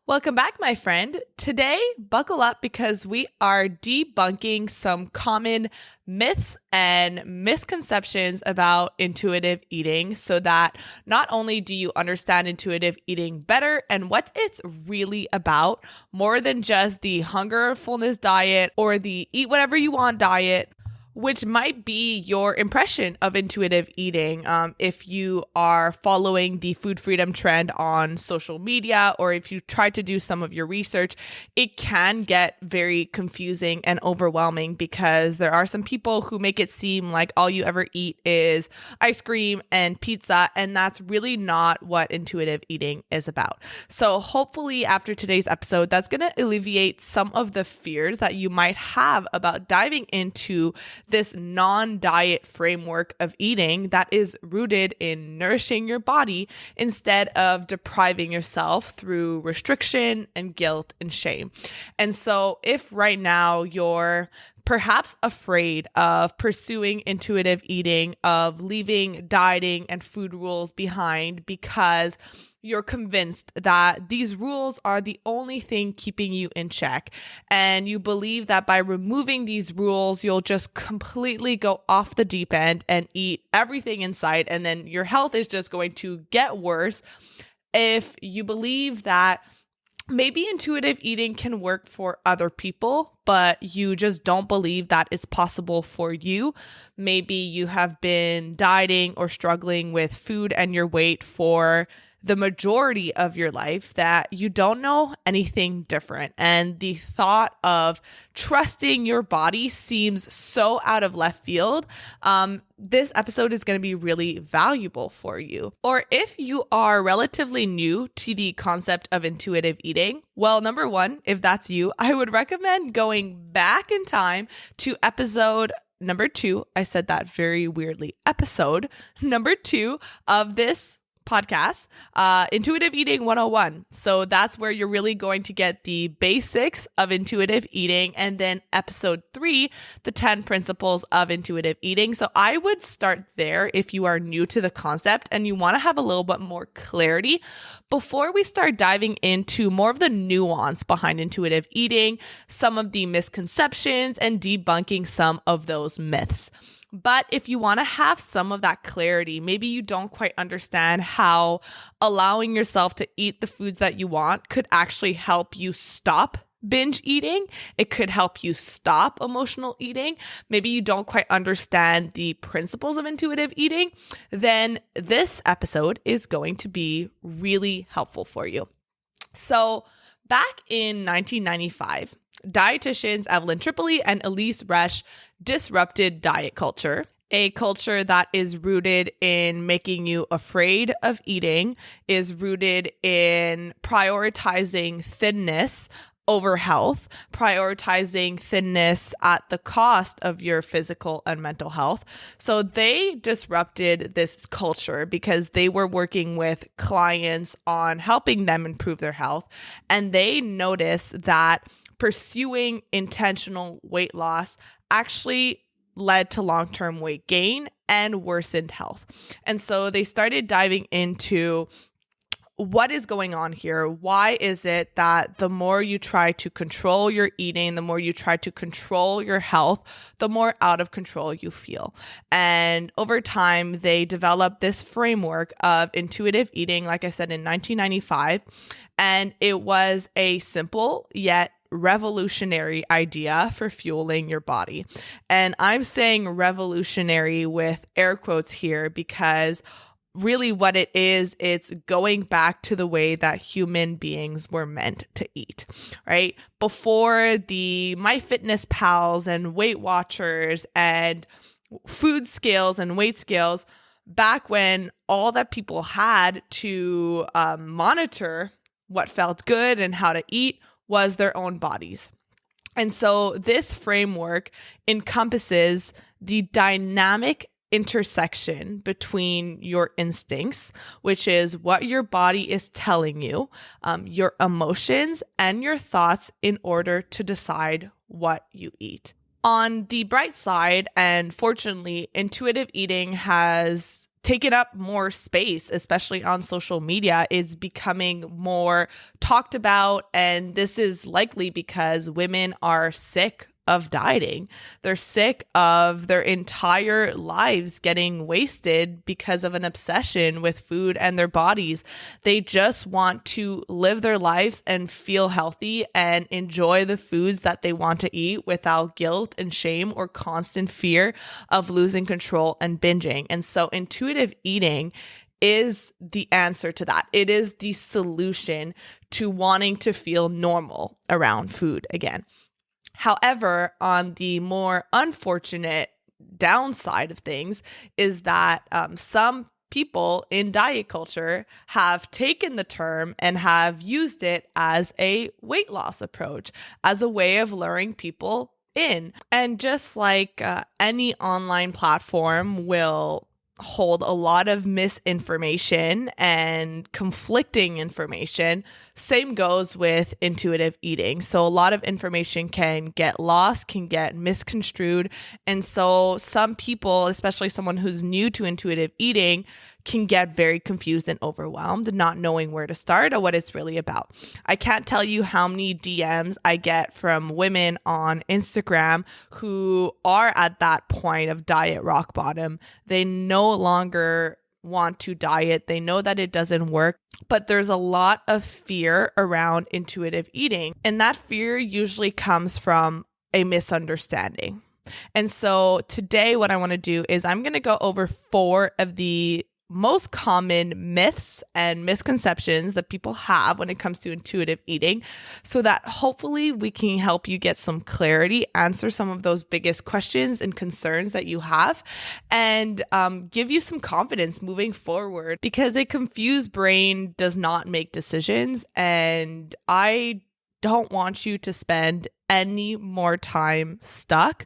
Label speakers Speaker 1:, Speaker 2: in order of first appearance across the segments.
Speaker 1: Welcome back, my friend. Today, buckle up because we are debunking some common myths and misconceptions about intuitive eating so that not only do you understand intuitive eating better and what it's really about, more than just the hunger fullness diet or the eat whatever you want diet, which might be your impression of intuitive eating if you are following the food freedom trend on social media, or if you try to do some of your research. It can get very confusing and overwhelming because there are some people who make it seem like all you ever eat is ice cream and pizza, and that's really not what intuitive eating is about. So hopefully after today's episode, that's going to alleviate some of the fears that you might have about diving into this non-diet framework of eating that is rooted in nourishing your body instead of depriving yourself through restriction and guilt and shame. And so if right now you're perhaps afraid of pursuing intuitive eating, of leaving dieting and food rules behind because you're convinced that these rules are the only thing keeping you in check, and you believe that by removing these rules, you'll just completely go off the deep end and eat everything in sight, and then your health is just going to get worse. If you believe that maybe intuitive eating can work for other people, but you just don't believe that it's possible for you. Maybe you have been dieting or struggling with food and your weight for the majority of your life, that you don't know anything different. And the thought of trusting your body seems so out of left field. This episode is going to be really valuable for you. Or if you are relatively new to the concept of intuitive eating, well, number one, if that's you, I would recommend going back in time to episode number 2. I said that very weirdly. Episode number 2 of this podcast, Intuitive Eating 101. So that's where you're really going to get the basics of intuitive eating. And then episode 3, the 10 principles of intuitive eating. So I would start there if you are new to the concept and you want to have a little bit more clarity before we start diving into more of the nuance behind intuitive eating, some of the misconceptions, and debunking some of those myths. But if you want to have some of that clarity, maybe you don't quite understand how allowing yourself to eat the foods that you want could actually help you stop binge eating. It could help you stop emotional eating. Maybe you don't quite understand the principles of intuitive eating, then this episode is going to be really helpful for you. So back in 1995, dietitians Evelyn Tripoli and Elise Resch disrupted diet culture, a culture that is rooted in making you afraid of eating, is rooted in prioritizing thinness over health, prioritizing thinness at the cost of your physical and mental health. So they disrupted this culture because they were working with clients on helping them improve their health. And they noticed that pursuing intentional weight loss actually led to long-term weight gain and worsened health. And so they started diving into what is going on here? Why is it that the more you try to control your eating, the more you try to control your health, the more out of control you feel? And over time, they developed this framework of intuitive eating, like I said, in 1995. And it was a simple yet revolutionary idea for fueling your body. And I'm saying revolutionary with air quotes here because really what it is, it's going back to the way that human beings were meant to eat, right? Before the MyFitnessPals and Weight Watchers and food scales and weight scales, back when all that people had to monitor what felt good and how to eat was their own bodies. And so this framework encompasses the dynamic intersection between your instincts, which is what your body is telling you, your emotions, and your thoughts in order to decide what you eat. On the bright side, and fortunately, intuitive eating has taken up more space, especially on social media. It's becoming more talked about. And this is likely because women are sick of dieting. They're sick of their entire lives getting wasted because of an obsession with food and their bodies. They just want to live their lives and feel healthy and enjoy the foods that they want to eat without guilt and shame or constant fear of losing control and binging. And so intuitive eating is the answer to that. It is the solution to wanting to feel normal around food again. However, on the more unfortunate downside of things is that some people in diet culture have taken the term and have used it as a weight loss approach, as a way of luring people in. And just like any online platform will hold a lot of misinformation and conflicting information, same goes with intuitive eating. So a lot of information can get lost, can get misconstrued. And so some people, especially someone who's new to intuitive eating, can get very confused and overwhelmed, not knowing where to start or what it's really about. I can't tell you how many DMs I get from women on Instagram who are at that point of diet rock bottom. They no longer want to diet. They know that it doesn't work, but there's a lot of fear around intuitive eating. And that fear usually comes from a misunderstanding. And so today what I want to do is I'm going to go over 4 of the most common myths and misconceptions that people have when it comes to intuitive eating, so that hopefully we can help you get some clarity, answer some of those biggest questions and concerns that you have, and give you some confidence moving forward, because a confused brain does not make decisions. And I don't want you to spend any more time stuck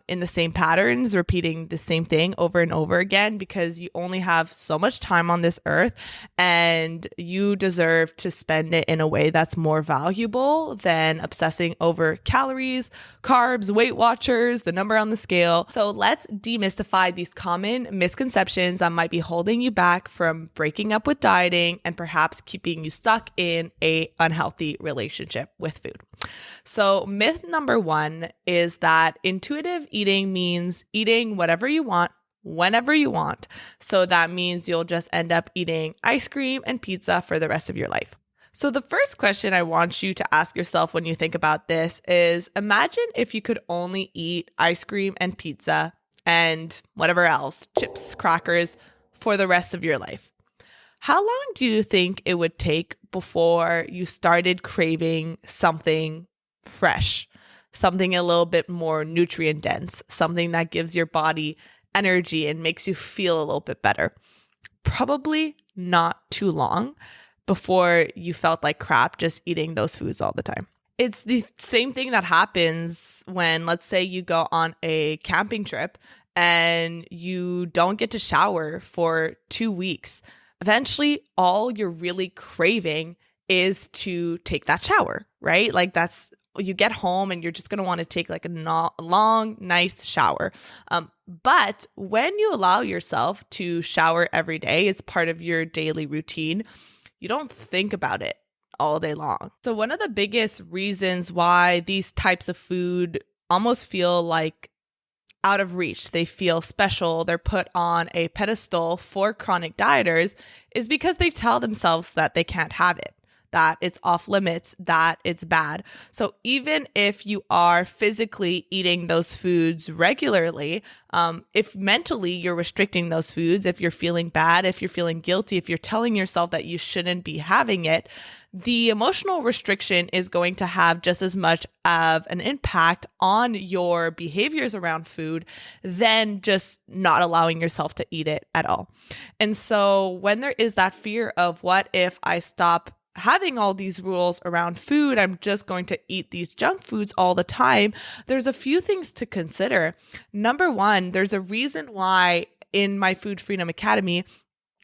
Speaker 1: in the same patterns, repeating the same thing over and over again, because you only have so much time on this earth and you deserve to spend it in a way that's more valuable than obsessing over calories, carbs, Weight Watchers, the number on the scale. So let's demystify these common misconceptions that might be holding you back from breaking up with dieting and perhaps keeping you stuck in an unhealthy relationship with food. So myth number 1 is that intuitive eating means eating whatever you want, whenever you want. So that means you'll just end up eating ice cream and pizza for the rest of your life. So the first question I want you to ask yourself when you think about this is, imagine if you could only eat ice cream and pizza and whatever else, chips, crackers, for the rest of your life. How long do you think it would take before you started craving something fresh, something a little bit more nutrient dense, something that gives your body energy and makes you feel a little bit better? Probably not too long before you felt like crap just eating those foods all the time. It's the same thing that happens when, let's say, you go on a camping trip and you don't get to shower for 2 weeks. Eventually, all you're really craving is to take that shower, right? Like you get home and you're just going to want to take like a long, nice shower. But when you allow yourself to shower every day, it's part of your daily routine, you don't think about it all day long. So one of the biggest reasons why these types of food almost feel like out of reach, they feel special, they're put on a pedestal for chronic dieters, is because they tell themselves that they can't have it, that it's off limits, that it's bad. So even if you are physically eating those foods regularly, if mentally you're restricting those foods, if you're feeling bad, if you're feeling guilty, if you're telling yourself that you shouldn't be having it, the emotional restriction is going to have just as much of an impact on your behaviors around food than just not allowing yourself to eat it at all. And so when there is that fear of, what if I stop having all these rules around food, I'm just going to eat these junk foods all the time, there's a few things to consider. Number 1, there's a reason why in my Food Freedom Academy,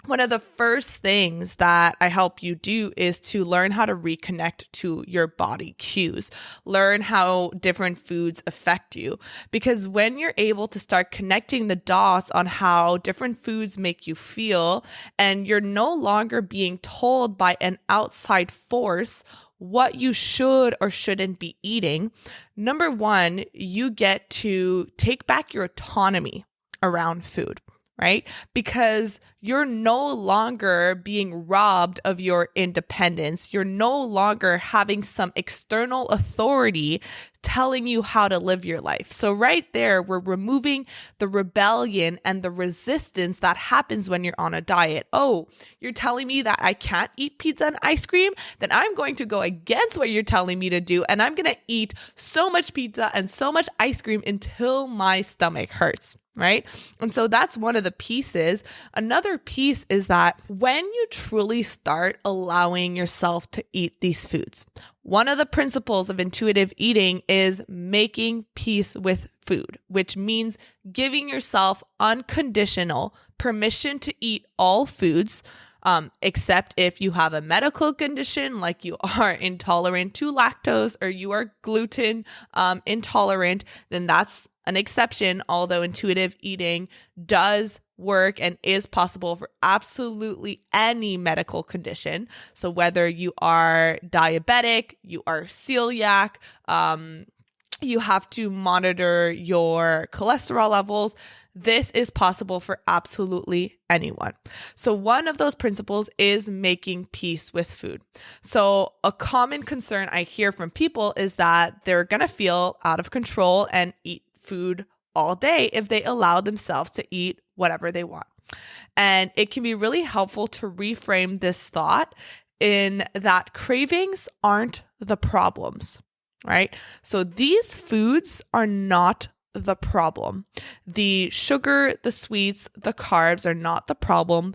Speaker 1: one of the first things that I help you do is to learn how to reconnect to your body cues, learn how different foods affect you. Because when you're able to start connecting the dots on how different foods make you feel, and you're no longer being told by an outside force what you should or shouldn't be eating, number one, you get to take back your autonomy around food. Right? Because you're no longer being robbed of your independence. You're no longer having some external authority telling you how to live your life. So right there, we're removing the rebellion and the resistance that happens when you're on a diet. Oh, you're telling me that I can't eat pizza and ice cream? Then I'm going to go against what you're telling me to do, and I'm going to eat so much pizza and so much ice cream until my stomach hurts. Right? And so that's one of the pieces. Another piece is that when you truly start allowing yourself to eat these foods, one of the principles of intuitive eating is making peace with food, which means giving yourself unconditional permission to eat all foods, except if you have a medical condition like you are intolerant to lactose or you are gluten intolerant, then that's an exception, although intuitive eating does work and is possible for absolutely any medical condition. So whether you are diabetic, you are celiac, you have to monitor your cholesterol levels, this is possible for absolutely anyone. So one of those principles is making peace with food. So a common concern I hear from people is that they're going to feel out of control and eat food all day if they allow themselves to eat whatever they want. And it can be really helpful to reframe this thought in that cravings aren't the problems, right? So these foods are not the problem. The sugar, the sweets, the carbs are not the problem.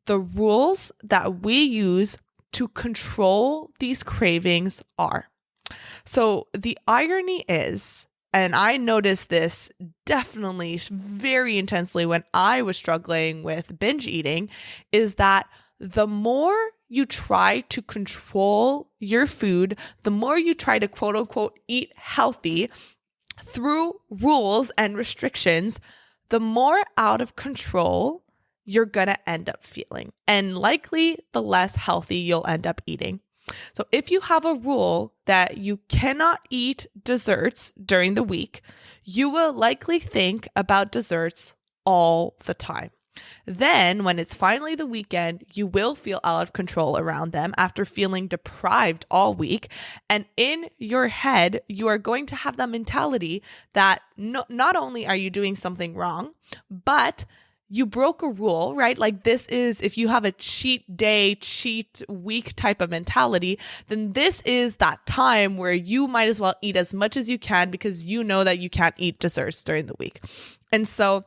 Speaker 1: The rules that we use to control these cravings are. So the irony is, and I noticed this definitely very intensely when I was struggling with binge eating, is that the more you try to control your food, the more you try to quote unquote eat healthy through rules and restrictions, the more out of control you're going to end up feeling, and likely the less healthy you'll end up eating. So if you have a rule that you cannot eat desserts during the week, you will likely think about desserts all the time. Then when it's finally the weekend, you will feel out of control around them after feeling deprived all week. And in your head, you are going to have that mentality that not only are you doing something wrong, but you broke a rule, right? Like this is, if you have a cheat day, cheat week type of mentality, then this is that time where you might as well eat as much as you can because you know that you can't eat desserts during the week. And so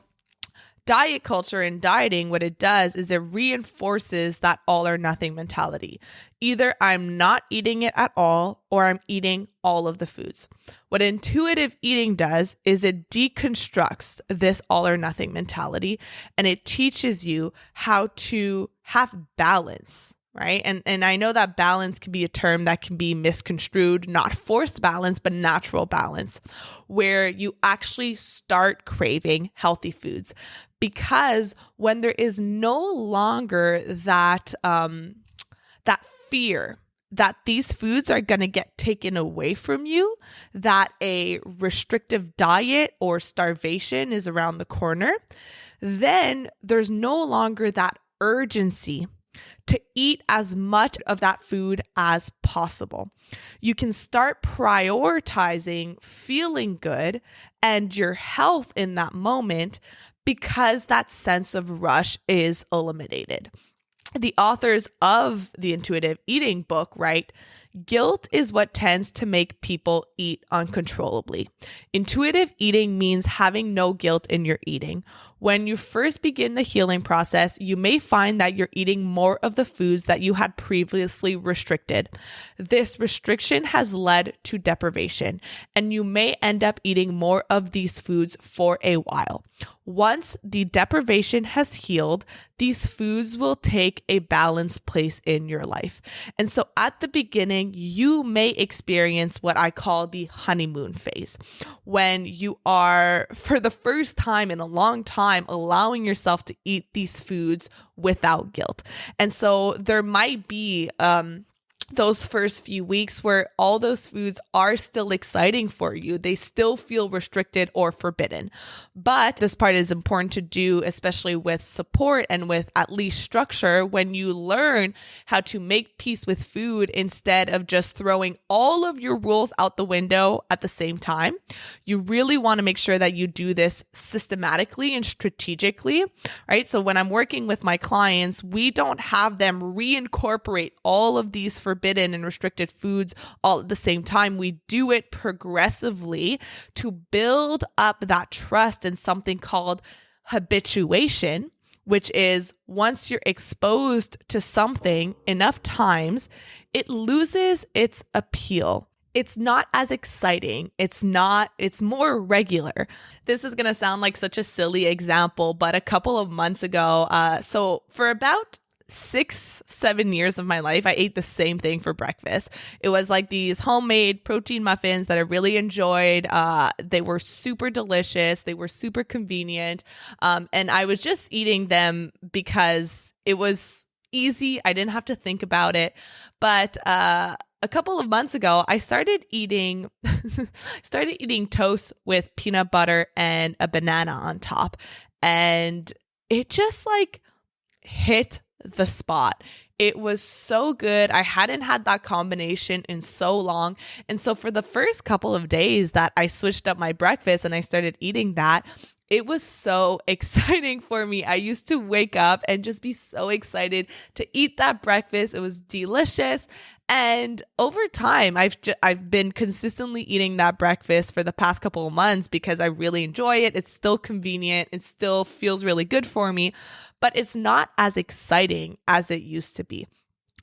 Speaker 1: diet culture and dieting, what it does is it reinforces that all or nothing mentality. Either I'm not eating it at all or I'm eating all of the foods. What intuitive eating does is it deconstructs this all or nothing mentality, and it teaches you how to have balance. Right. And I know that balance can be a term that can be misconstrued, not forced balance, but natural balance, where you actually start craving healthy foods. Because when there is no longer that fear that these foods are going to get taken away from you, that a restrictive diet or starvation is around the corner, then there's no longer that urgency to eat as much of that food as possible. You can start prioritizing feeling good and your health in that moment because that sense of rush is eliminated. The authors of the intuitive eating book write, Guilt is what tends to make people eat uncontrollably. Intuitive eating means having no guilt in your eating. When you first begin the healing process, you may find that you're eating more of the foods that you had previously restricted. This restriction has led to deprivation, and you may end up eating more of these foods for a while. Once the deprivation has healed, these foods will take a balanced place in your life. And so at the beginning, you may experience what I call the honeymoon phase, when you are, for the first time in a long time, allowing yourself to eat these foods without guilt. And so there might be those first few weeks where all those foods are still exciting for you. They still feel restricted or forbidden. But this part is important to do, especially with support and with at least structure, when you learn how to make peace with food instead of just throwing all of your rules out the window at the same time. You really want to make sure that you do this systematically and strategically, right? So when I'm working with my clients, we don't have them reincorporate all of these forbidden and restricted foods all at the same time. We do it progressively to build up that trust in something called habituation, which is once you're exposed to something enough times, it loses its appeal. It's not as exciting. It's more regular. This is going to sound like such a silly example, but a couple of months ago, so for about 6-7 years of my life, I ate the same thing for breakfast. It was like these homemade protein muffins that I really enjoyed. They were super delicious. They were super convenient. And I was just eating them because it was easy. I didn't have to think about it. But a couple of months ago, I started eating toast with peanut butter and a banana on top. And it just like hit the spot. It was so good. I hadn't had that combination in so long. And so for the first couple of days that I switched up my breakfast and I started eating that, it was so exciting for me. I used to wake up and just be so excited to eat that breakfast. It was delicious. And over time, I've been consistently eating that breakfast for the past couple of months because I really enjoy it. It's still convenient. It still feels really good for me, but it's not as exciting as it used to be.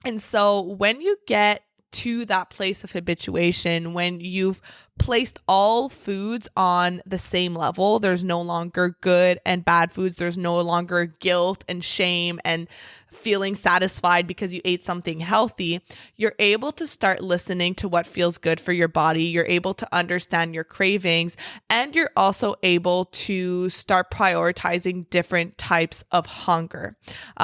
Speaker 1: And so when you get to that place of habituation, when you've placed all foods on the same level, there's no longer good and bad foods. There's no longer guilt and shame and feeling satisfied because you ate something healthy. You're able to start listening to what feels good for your body. You're able to understand your cravings, and you're also able to start prioritizing different types of hunger,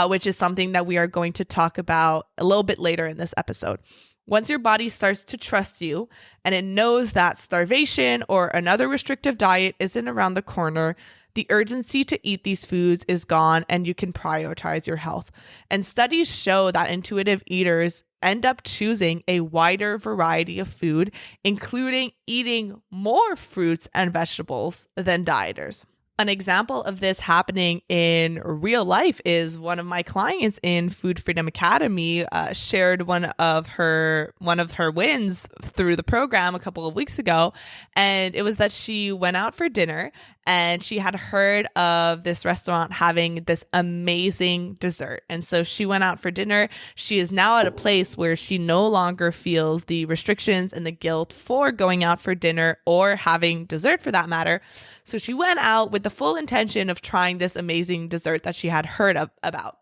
Speaker 1: which is something that we are going to talk about a little bit later in this episode. Once your body starts to trust you and it knows that starvation or another restrictive diet isn't around the corner, the urgency to eat these foods is gone and you can prioritize your health. And studies show that intuitive eaters end up choosing a wider variety of food, including eating more fruits and vegetables than dieters. An example of this happening in real life is one of my clients in Food Freedom Academy shared one of her wins through the program a couple of weeks ago. And it was that she went out for dinner and she had heard of this restaurant having this amazing dessert. And so she went out for dinner. She is now at a place where she no longer feels the restrictions and the guilt for going out for dinner or having dessert for that matter. So she went out with the full intention of trying this amazing dessert that she had heard about.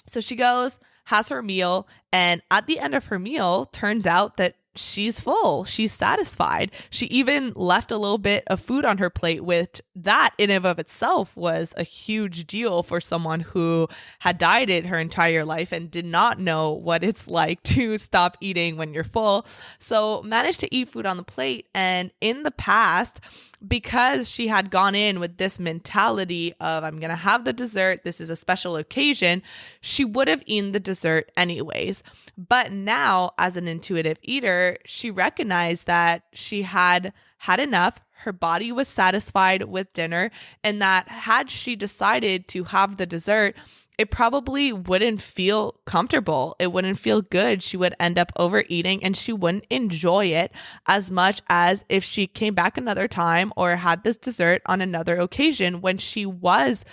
Speaker 1: So she goes, has her meal, and at the end of her meal, turns out that she's full. She's satisfied. She even left a little bit of food on her plate, which that in and of itself was a huge deal for someone who had dieted her entire life and did not know what it's like to stop eating when you're full. So managed to eat food on the plate. And in the past, because she had gone in with this mentality of, I'm going to have the dessert, this is a special occasion, she would have eaten the dessert anyways. But now, as an intuitive eater, she recognized that she had had enough. Her body was satisfied with dinner, and that had she decided to have the dessert, it probably wouldn't feel comfortable. It wouldn't feel good. She would end up overeating and she wouldn't enjoy it as much as if she came back another time or had this dessert on another occasion when she was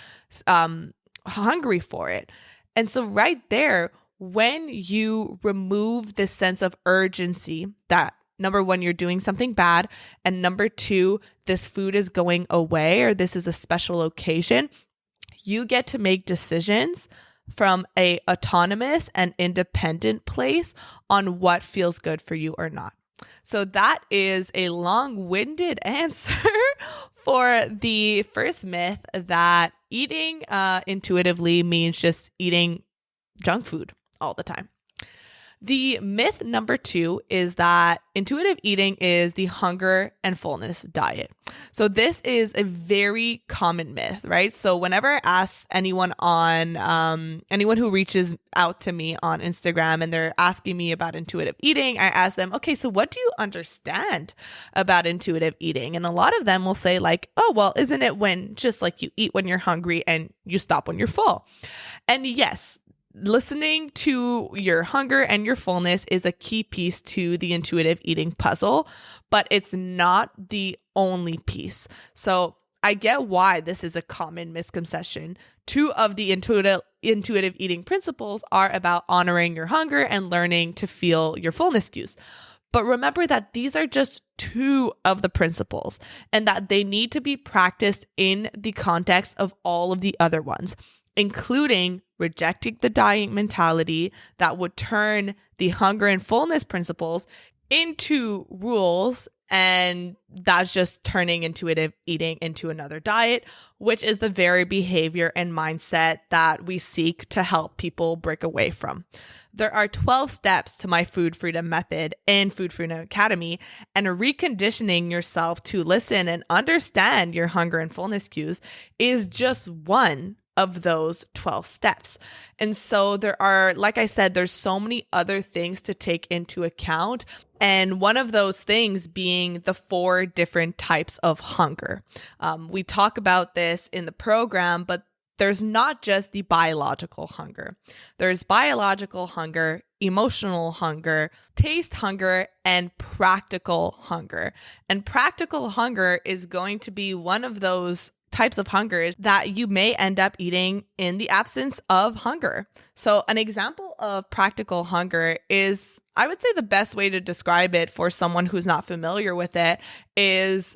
Speaker 1: hungry for it. And so right there, when you remove this sense of urgency that number one, you're doing something bad, and number two, this food is going away or this is a special occasion, you get to make decisions from a autonomous and independent place on what feels good for you or not. So that is a long-winded answer for the first myth that eating intuitively means just eating junk food all the time. The myth number two is that intuitive eating is the hunger and fullness diet. So this is a very common myth, right? So whenever I ask anyone who reaches out to me on Instagram and they're asking me about intuitive eating, I ask them, okay, so what do you understand about intuitive eating? And a lot of them will say like, oh, well, isn't it when just like you eat when you're hungry and you stop when you're full? And yes, listening to your hunger and your fullness is a key piece to the intuitive eating puzzle, but it's not the only piece. So I get why this is a common misconception. Two of the intuitive eating principles are about honoring your hunger and learning to feel your fullness cues. But remember that these are just two of the principles and that they need to be practiced in the context of all of the other ones, including rejecting the diet mentality that would turn the hunger and fullness principles into rules, and that's just turning intuitive eating into another diet, which is the very behavior and mindset that we seek to help people break away from. There are 12 steps to my food freedom method in Food Freedom Academy, and reconditioning yourself to listen and understand your hunger and fullness cues is just one of those 12 steps. And so there are, like I said, there's so many other things to take into account. And one of those things being the 4 different types of hunger. We talk about this in the program, but there's not just the biological hunger. There's biological hunger, emotional hunger, taste hunger, and practical hunger. And practical hunger is going to be one of those types of hungers that you may end up eating in the absence of hunger. So an example of practical hunger is, I would say the best way to describe it for someone who's not familiar with it is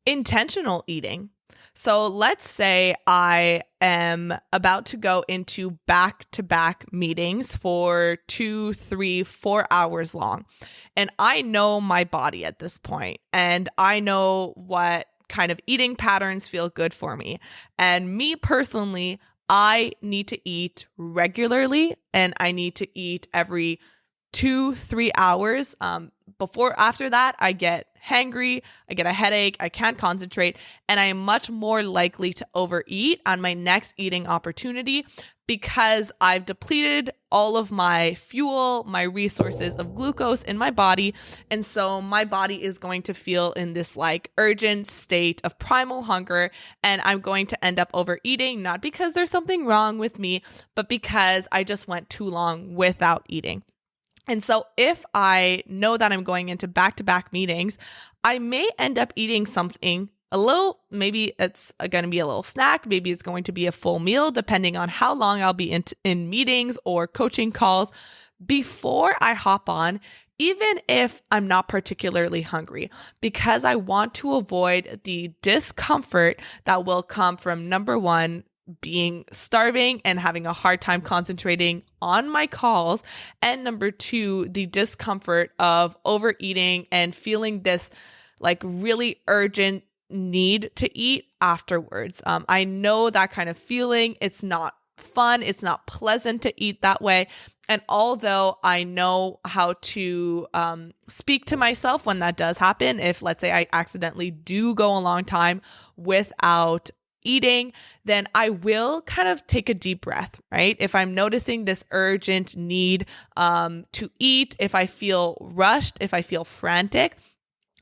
Speaker 1: intentional eating. So let's say I am about to go into back-to-back meetings for 2, 3, 4 hours long. And I know my body at this point, and I know what kind of eating patterns feel good for me. And me personally, I need to eat regularly, and I need to eat every 2, 3 hours. After that, I get hangry, I get a headache, I can't concentrate, and I am much more likely to overeat on my next eating opportunity because I've depleted all of my fuel, my resources of glucose in my body. And so my body is going to feel in this like urgent state of primal hunger, and I'm going to end up overeating, not because there's something wrong with me, but because I just went too long without eating. And so if I know that I'm going into back-to-back meetings, I may end up eating something a little, maybe it's going to be a little snack, maybe it's going to be a full meal, depending on how long I'll be in meetings or coaching calls before I hop on, even if I'm not particularly hungry, because I want to avoid the discomfort that will come from, number one, being starving and having a hard time concentrating on my calls, and number two, the discomfort of overeating and feeling this like really urgent need to eat afterwards. I know that kind of feeling. It's not fun. It's not pleasant to eat that way. And although I know how to speak to myself when that does happen, if let's say I accidentally do go a long time without eating, then I will kind of take a deep breath, right? If I'm noticing this urgent need to eat, if I feel rushed, if I feel frantic,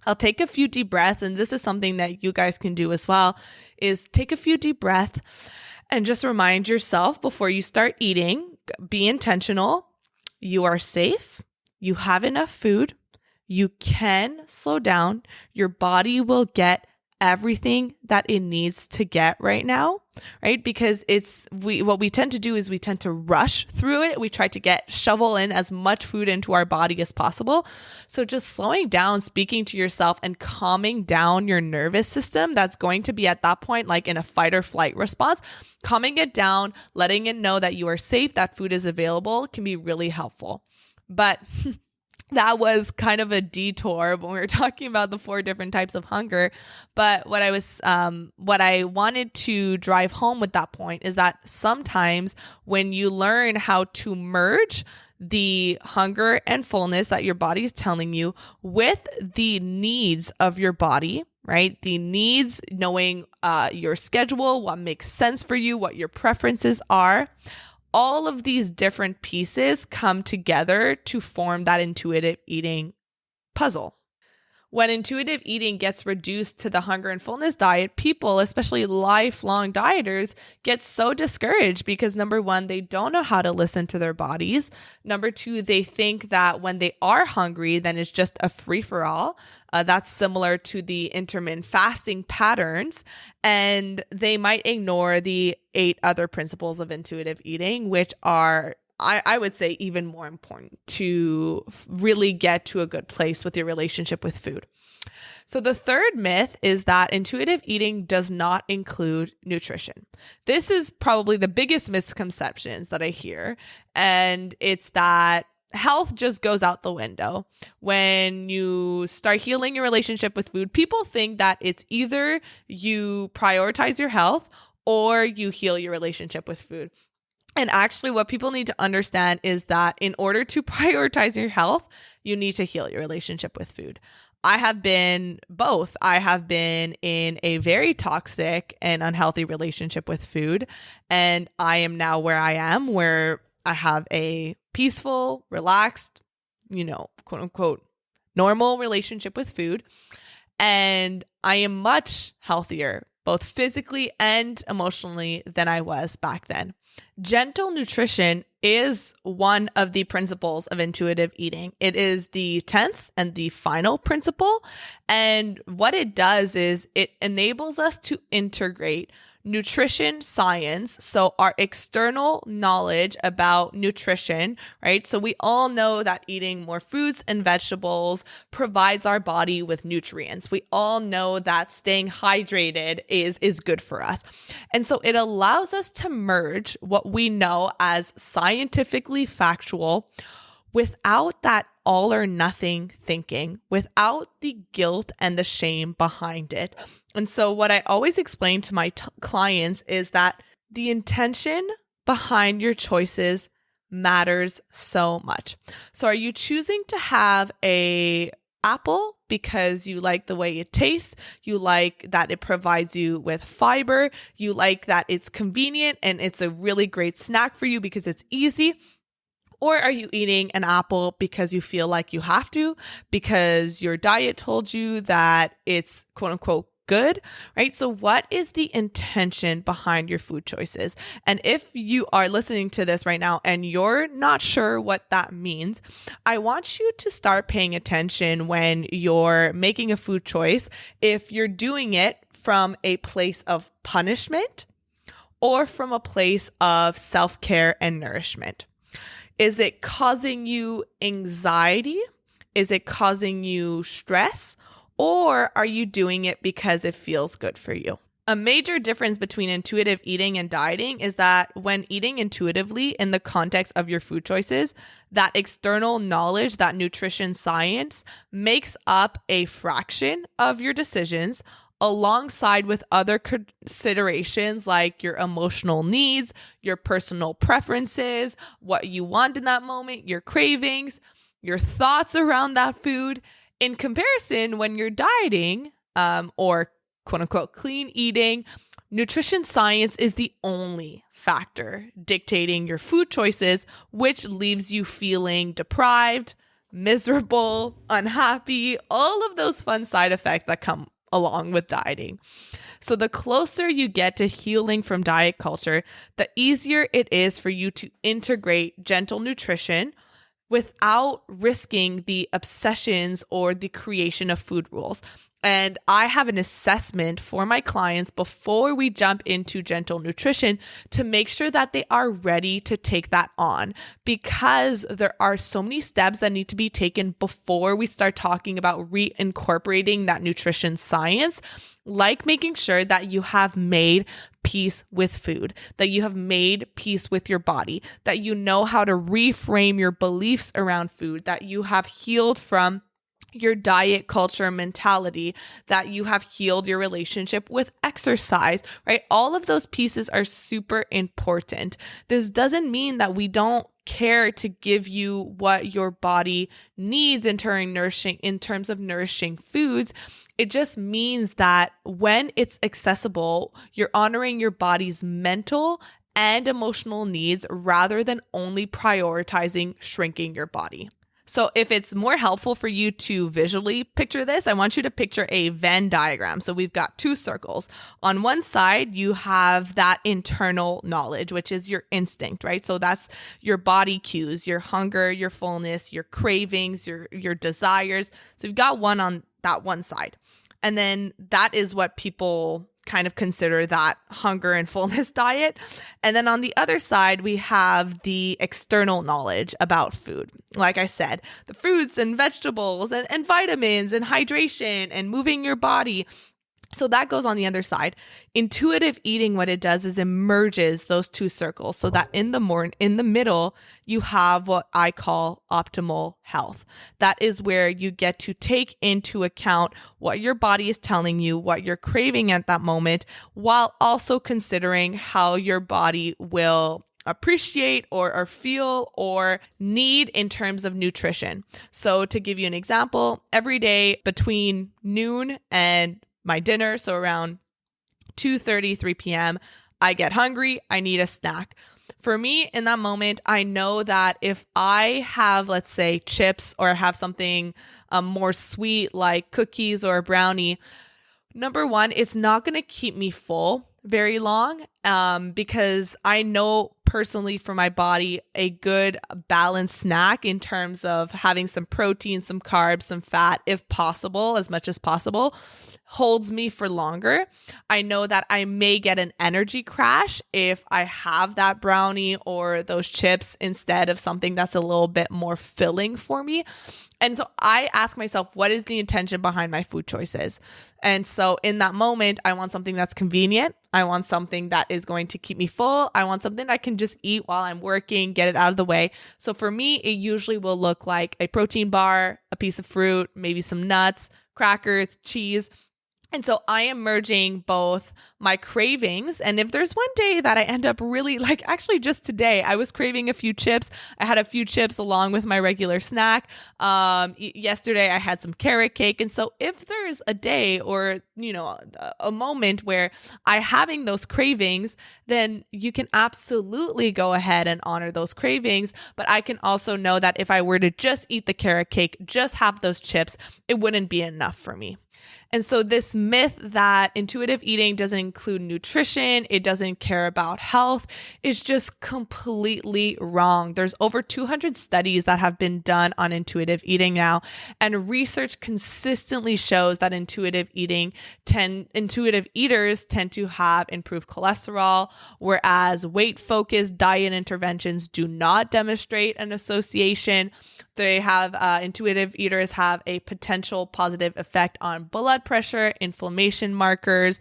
Speaker 1: I'll take a few deep breaths. And this is something that you guys can do as well, is take a few deep breaths And just remind yourself before you start eating, be intentional. You are safe. You have enough food. You can slow down. Your body will get everything that it needs to get right now, right? Because what we tend to do is we tend to rush through it. We try to shovel in as much food into our body as possible. So just slowing down, speaking to yourself and calming down your nervous system, that's going to be at that point like in a fight or flight response. Calming it down, letting it know that you are safe, that food is available can be really helpful. But that was kind of a detour when we were talking about the 4 different types of hunger. But what I wanted to drive home with that point is that sometimes when you learn how to merge the hunger and fullness that your body is telling you with the needs of your body, right? The needs, knowing your schedule, what makes sense for you, what your preferences are. All of these different pieces come together to form that intuitive eating puzzle. When intuitive eating gets reduced to the hunger and fullness diet, people, especially lifelong dieters, get so discouraged because number 1, they don't know how to listen to their bodies. Number 2, they think that when they are hungry, then it's just a free-for-all. That's similar to the intermittent fasting patterns. And they might ignore the 8 other principles of intuitive eating, which are I would say even more important to really get to a good place with your relationship with food. So the third myth is that intuitive eating does not include nutrition. This is probably the biggest misconceptions that I hear. And it's that health just goes out the window. When you start healing your relationship with food, people think that it's either you prioritize your health or you heal your relationship with food. And actually what people need to understand is that in order to prioritize your health, you need to heal your relationship with food. I have been both. I have been in a very toxic and unhealthy relationship with food. And I am now where I am, where I have a peaceful, relaxed, quote unquote, normal relationship with food. And I am much healthier, both physically and emotionally, than I was back then. Gentle nutrition is one of the principles of intuitive eating. It is the 10th and the final principle. And what it does is it enables us to integrate nutrition science, so our external knowledge about nutrition, right? So we all know that eating more fruits and vegetables provides our body with nutrients. We all know that staying hydrated is good for us. And so it allows us to merge what we know as scientifically factual without that all or nothing thinking, without the guilt and the shame behind it. And so what I always explain to my clients is that the intention behind your choices matters so much. So are you choosing to have a apple because you like the way it tastes, you like that it provides you with fiber, you like that it's convenient and it's a really great snack for you because it's easy? Or are you eating an apple because you feel like you have to, because your diet told you that it's quote unquote good, right? So what is the intention behind your food choices? And if you are listening to this right now and you're not sure what that means, I want you to start paying attention when you're making a food choice, if you're doing it from a place of punishment or from a place of self-care and nourishment. Is it causing you anxiety? Is it causing you stress? Or are you doing it because it feels good for you? A major difference between intuitive eating and dieting is that when eating intuitively in the context of your food choices, that external knowledge, that nutrition science makes up a fraction of your decisions, alongside with other considerations like your emotional needs, your personal preferences, what you want in that moment, your cravings, your thoughts around that food. In comparison, when you're dieting or quote unquote clean eating, nutrition science is the only factor dictating your food choices, which leaves you feeling deprived, miserable, unhappy, all of those fun side effects that come along with dieting. So the closer you get to healing from diet culture, the easier it is for you to integrate gentle nutrition without risking the obsessions or the creation of food rules. And I have an assessment for my clients before we jump into gentle nutrition to make sure that they are ready to take that on, because there are so many steps that need to be taken before we start talking about reincorporating that nutrition science, like making sure that you have made peace with food, that you have made peace with your body, that you know how to reframe your beliefs around food, that you have healed from your diet culture mentality, that you have healed your relationship with exercise, right? All of those pieces are super important. This doesn't mean that we don't care to give you what your body needs in terms of nourishing foods. It just means that when it's accessible, you're honoring your body's mental and emotional needs rather than only prioritizing shrinking your body. So if it's more helpful for you to visually picture this, I want you to picture a Venn diagram. So we've got two circles. On one side, you have that internal knowledge, which is your instinct, right? So that's your body cues, your hunger, your fullness, your cravings, your desires. So you've got one on that one side. And then that is what people kind of consider that hunger and fullness diet. And then on the other side, we have the external knowledge about food. Like I said, the fruits and vegetables and vitamins and hydration and moving your body. So that goes on the other side. Intuitive eating, what it does is it merges those two circles so that in the middle, you have what I call optimal health. That is where you get to take into account what your body is telling you, what you're craving at that moment, while also considering how your body will appreciate or feel or need in terms of nutrition. So to give you an example, every day between noon and my dinner, so around 2:30, 3 p.m., I get hungry, I need a snack. For me, in that moment, I know that if I have, let's say, chips or have something more sweet like cookies or a brownie, number one, it's not going to keep me full very long because I know personally for my body, a good balanced snack in terms of having some protein, some carbs, some fat, if possible, as much as possible, holds me for longer. I know that I may get an energy crash if I have that brownie or those chips instead of something that's a little bit more filling for me. And so I ask myself, what is the intention behind my food choices? And so in that moment, I want something that's convenient. I want something that is going to keep me full. I want something that I can just eat while I'm working, get it out of the way. So for me, it usually will look like a protein bar, a piece of fruit, maybe some nuts, crackers, cheese. And so I am merging both my cravings. And if there's one day that I end up really actually just today, I was craving a few chips. I had a few chips along with my regular snack. Yesterday I had some carrot cake. And so if there's a day or, a moment where I'm having those cravings, then you can absolutely go ahead and honor those cravings. But I can also know that if I were to just eat the carrot cake, just have those chips, it wouldn't be enough for me. And so this myth that intuitive eating doesn't include nutrition, it doesn't care about health, is just completely wrong. There's over 200 studies that have been done on intuitive eating now, and research consistently shows that intuitive eaters tend to have improved cholesterol, whereas weight-focused diet interventions do not demonstrate an association. They have intuitive eaters have a potential positive effect on blood pressure, inflammation markers.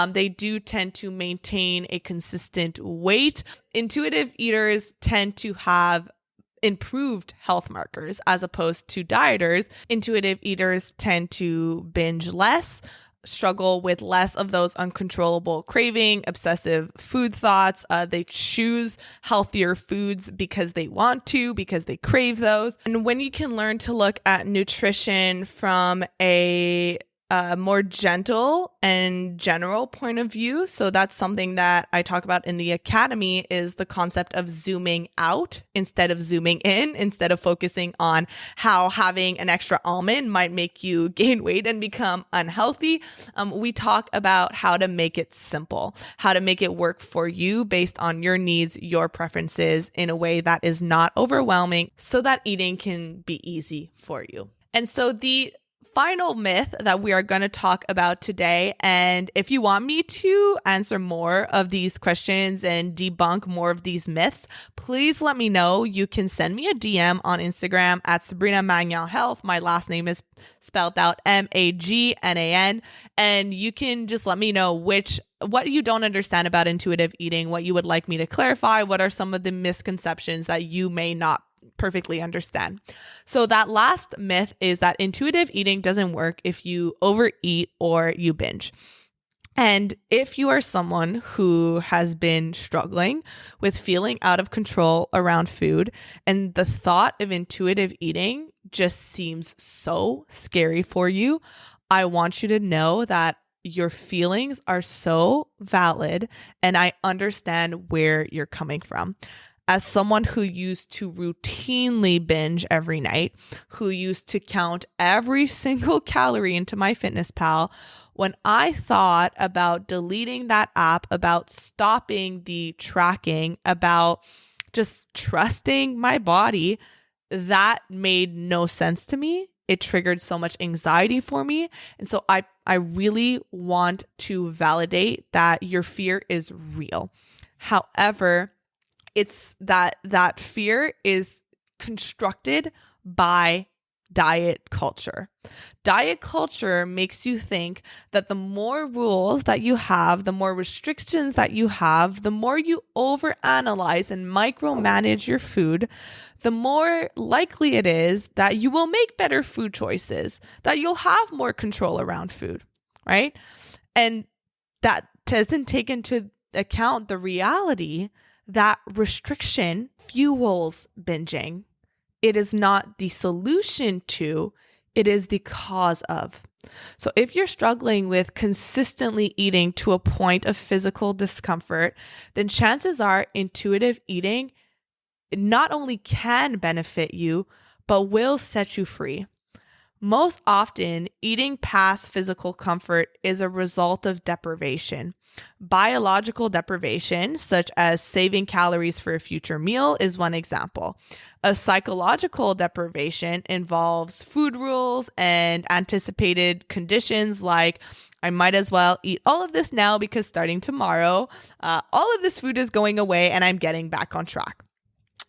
Speaker 1: They do tend to maintain a consistent weight. Intuitive eaters tend to have improved health markers as opposed to dieters. Intuitive eaters tend to binge less, struggle with less of those uncontrollable craving, obsessive food thoughts. They choose healthier foods because they want to, because they crave those. And when you can learn to look at nutrition from a a more gentle and general point of view. So that's something that I talk about in the academy, is the concept of zooming out instead of zooming in, instead of focusing on how having an extra almond might make you gain weight and become unhealthy. We talk about how to make it simple, how to make it work for you based on your needs, your preferences, in a way that is not overwhelming, so that eating can be easy for you. And so the final myth that we are going to talk about today, and if you want me to answer more of these questions and debunk more of these myths, please let me know. You can send me a DM on Instagram at Sabrina Magnan Health. My last name is spelled out Magnan, and you can just let me know what you don't understand about intuitive eating, what you would like me to clarify, what are some of the misconceptions that you may not perfectly understand. So that last myth is that intuitive eating doesn't work if you overeat or you binge. And if you are someone who has been struggling with feeling out of control around food, and the thought of intuitive eating just seems so scary for you, I want you to know that your feelings are so valid, and I understand where you're coming from. As someone who used to routinely binge every night, who used to count every single calorie into MyFitnessPal, when I thought about deleting that app, about stopping the tracking, about just trusting my body, that made no sense to me. It triggered so much anxiety for me. And so I really want to validate that your fear is real. However, it's that fear is constructed by diet culture. Diet culture makes you think that the more rules that you have, the more restrictions that you have, the more you overanalyze and micromanage your food, the more likely it is that you will make better food choices, that you'll have more control around food, right? And that doesn't take into account the reality that restriction fuels binging. It is not the solution to, it is the cause of. So if you're struggling with consistently eating to a point of physical discomfort, then chances are intuitive eating not only can benefit you, but will set you free. Most often, eating past physical comfort is a result of deprivation. Biological deprivation, such as saving calories for a future meal, is one example. A psychological deprivation involves food rules and anticipated conditions like, I might as well eat all of this now because starting tomorrow, all of this food is going away and I'm getting back on track.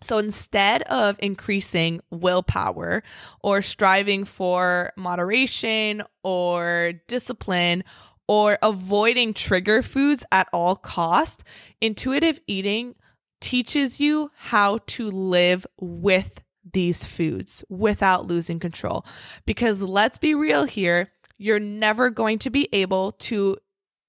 Speaker 1: So instead of increasing willpower or striving for moderation or discipline or avoiding trigger foods at all costs, intuitive eating teaches you how to live with these foods without losing control. Because let's be real here, you're never going to be able to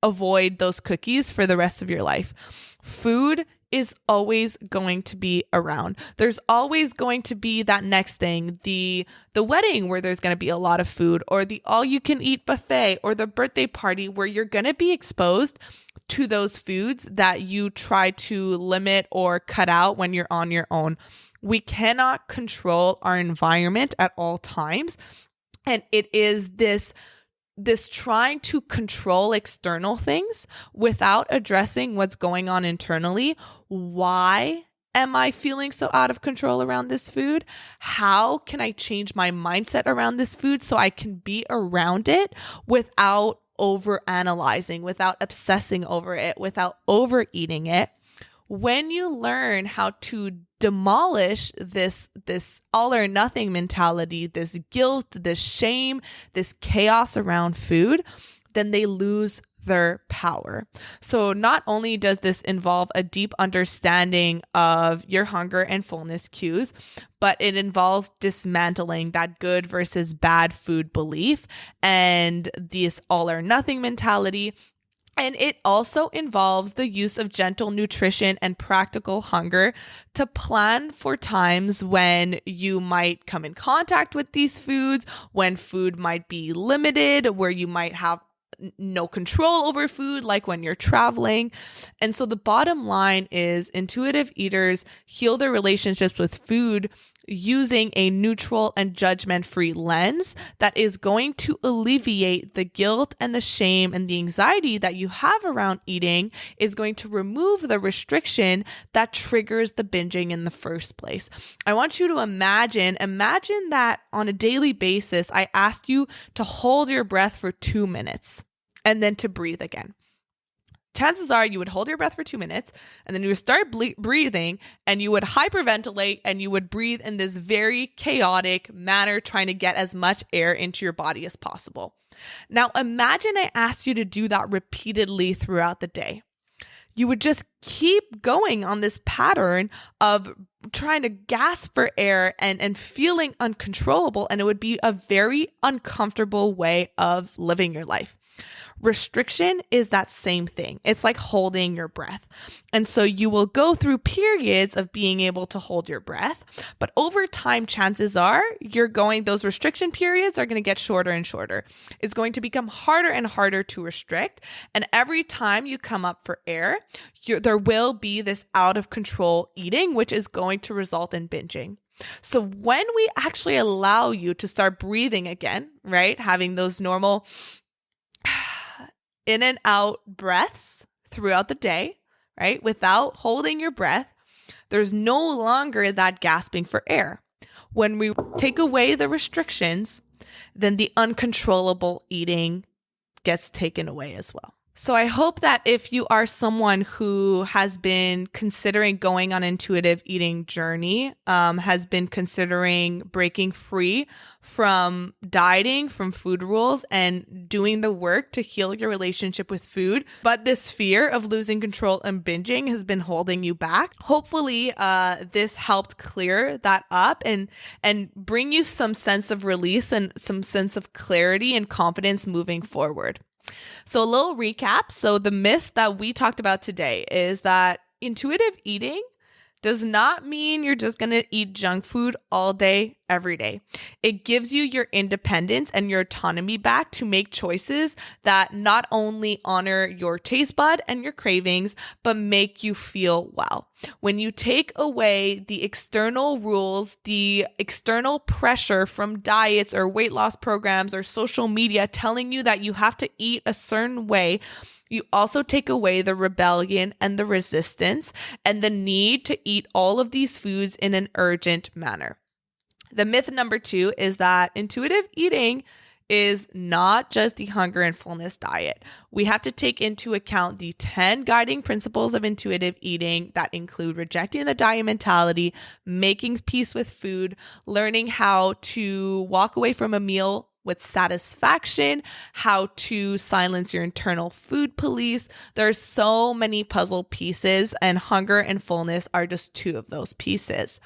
Speaker 1: avoid those cookies for the rest of your life. Food is always going to be around. There's always going to be that next thing, the wedding where there's going to be a lot of food, or the all-you-can-eat buffet, or the birthday party where you're going to be exposed to those foods that you try to limit or cut out when you're on your own. We cannot control our environment at all times. And it is this trying to control external things without addressing what's going on internally. Why am I feeling so out of control around this food? How can I change my mindset around this food so I can be around it without overanalyzing, without obsessing over it, without overeating it? When you learn how to demolish this all or nothing mentality, this guilt, this shame, this chaos around food, then they lose their power. So not only does this involve a deep understanding of your hunger and fullness cues, but it involves dismantling that good versus bad food belief and this all or nothing mentality. And it also involves the use of gentle nutrition and practical hunger to plan for times when you might come in contact with these foods, when food might be limited, where you might have no control over food, like when you're traveling. And so the bottom line is intuitive eaters heal their relationships with food using a neutral and judgment-free lens that is going to alleviate the guilt and the shame and the anxiety that you have around eating, is going to remove the restriction that triggers the binging in the first place. I want you to imagine that on a daily basis, I asked you to hold your breath for 2 minutes and then to breathe again. Chances are you would hold your breath for 2 minutes and then you would start breathing and you would hyperventilate and you would breathe in this very chaotic manner, trying to get as much air into your body as possible. Now, imagine I asked you to do that repeatedly throughout the day. You would just keep going on this pattern of trying to gasp for air and feeling uncontrollable, and it would be a very uncomfortable way of living your life. Restriction is that same thing. It's like holding your breath. And so you will go through periods of being able to hold your breath, but over time, chances are those restriction periods are going to get shorter and shorter. It's going to become harder and harder to restrict. And every time you come up for air, there will be this out of control eating, which is going to result in binging. So when we actually allow you to start breathing again, right? Having those normal in and out breaths throughout the day, right? Without holding your breath, there's no longer that gasping for air. When we take away the restrictions, then the uncontrollable eating gets taken away as well. So I hope that if you are someone who has been considering going on an intuitive eating journey, has been considering breaking free from dieting, from food rules, and doing the work to heal your relationship with food, but this fear of losing control and binging has been holding you back, hopefully this helped clear that up and bring you some sense of release and some sense of clarity and confidence moving forward. So a little recap. So the myth that we talked about today is that intuitive eating does not mean you're just going to eat junk food all day, every day. It gives you your independence and your autonomy back to make choices that not only honor your taste bud and your cravings, but make you feel well. When you take away the external rules, the external pressure from diets or weight loss programs or social media telling you that you have to eat a certain way, you also take away the rebellion and the resistance and the need to eat all of these foods in an urgent manner. The myth number 2 is that intuitive eating is not just the hunger and fullness diet. We have to take into account the 10 guiding principles of intuitive eating that include rejecting the diet mentality, making peace with food, learning how to walk away from a meal with satisfaction, how to silence your internal food police. There's so many puzzle pieces, and hunger and fullness are just 2 of those pieces.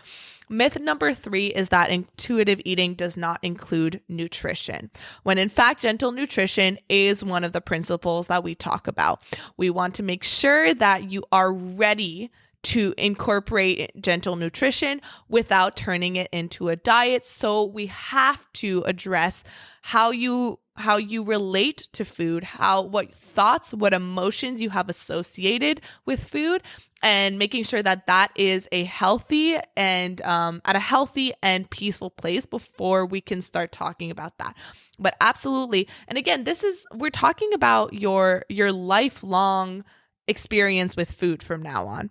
Speaker 1: Myth number 3 is that intuitive eating does not include nutrition, when in fact, gentle nutrition is one of the principles that we talk about. We want to make sure that you are ready to incorporate gentle nutrition without turning it into a diet. So we have to address how you relate to food, what thoughts, what emotions you have associated with food, and making sure that that is a healthy and at a healthy and peaceful place before we can start talking about that. But absolutely, and again, we're talking about your lifelong experience with food from now on.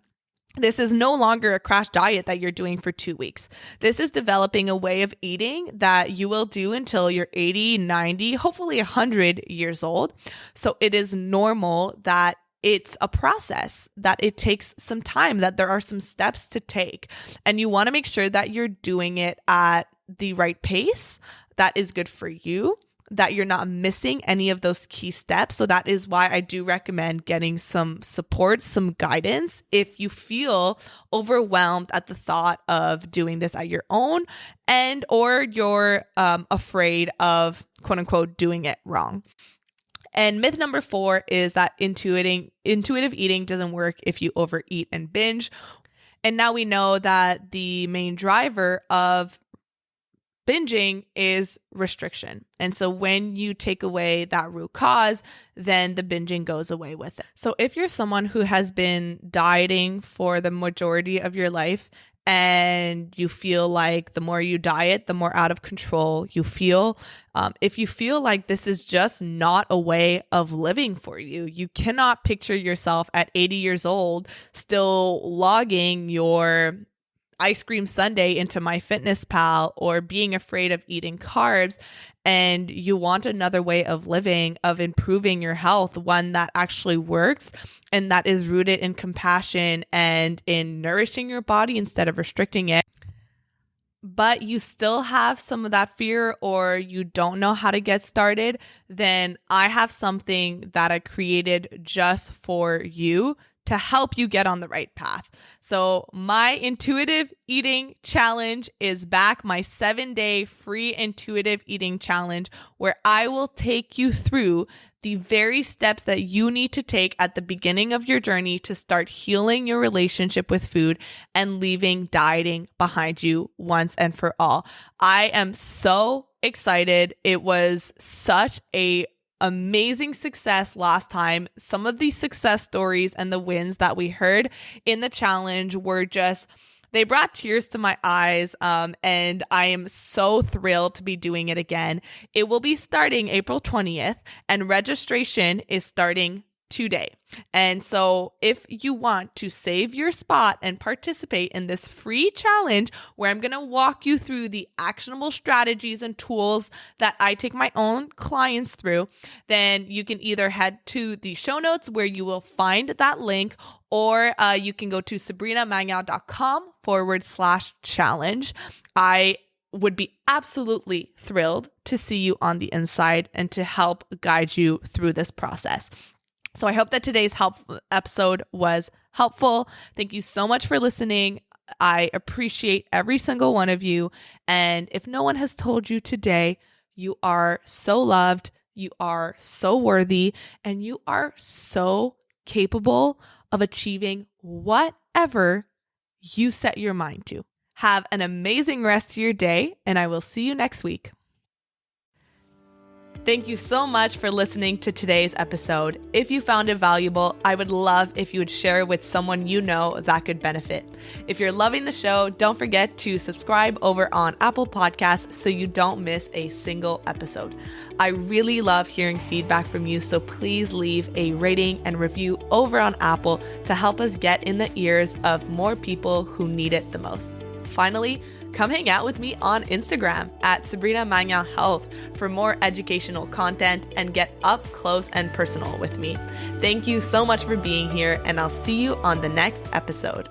Speaker 1: This is no longer a crash diet that you're doing for 2 weeks. This is developing a way of eating that you will do until you're 80, 90, hopefully 100 years old. So it is normal that it's a process, that it takes some time, that there are some steps to take. And you want to make sure that you're doing it at the right pace that is good for you, that you're not missing any of those key steps. So that is why I do recommend getting some support, some guidance if you feel overwhelmed at the thought of doing this at your own or you're afraid of quote unquote doing it wrong. And myth number 4 is that intuitive eating doesn't work if you overeat and binge. And now we know that the main driver of binging is restriction. And so when you take away that root cause, then the binging goes away with it. So if you're someone who has been dieting for the majority of your life and you feel like the more you diet, the more out of control you feel, if you feel like this is just not a way of living for you, you cannot picture yourself at 80 years old still logging your ice cream sundae into MyFitnessPal or being afraid of eating carbs, and you want another way of living, of improving your health, one that actually works and that is rooted in compassion and in nourishing your body instead of restricting it, but you still have some of that fear or you don't know how to get started, then I have something that I created just for you to help you get on the right path. So my intuitive eating challenge is back, my 7-day free intuitive eating challenge, where I will take you through the very steps that you need to take at the beginning of your journey to start healing your relationship with food and leaving dieting behind you once and for all. I am so excited. It was such a amazing success last time. Some of these success stories and the wins that we heard in the challenge were just, they brought tears to my eyes, and I am so thrilled to be doing it again. It will be starting April 20th, and registration is starting today. And so if you want to save your spot and participate in this free challenge where I'm going to walk you through the actionable strategies and tools that I take my own clients through, then you can either head to the show notes where you will find that link, or you can go to sabrinamagnan.com/challenge. I would be absolutely thrilled to see you on the inside and to help guide you through this process. So I hope that today's episode was helpful. Thank you so much for listening. I appreciate every single one of you. And if no one has told you today, you are so loved, you are so worthy, and you are so capable of achieving whatever you set your mind to. Have an amazing rest of your day, and I will see you next week. Thank you so much for listening to today's episode. If you found it valuable, I would love if you would share it with someone you know that could benefit. If you're loving the show, don't forget to subscribe over on Apple Podcasts so you don't miss a single episode. I really love hearing feedback from you, so please leave a rating and review over on Apple to help us get in the ears of more people who need it the most. Finally, come hang out with me on Instagram at Sabrina Magnan Health for more educational content and get up close and personal with me. Thank you so much for being here, and I'll see you on the next episode.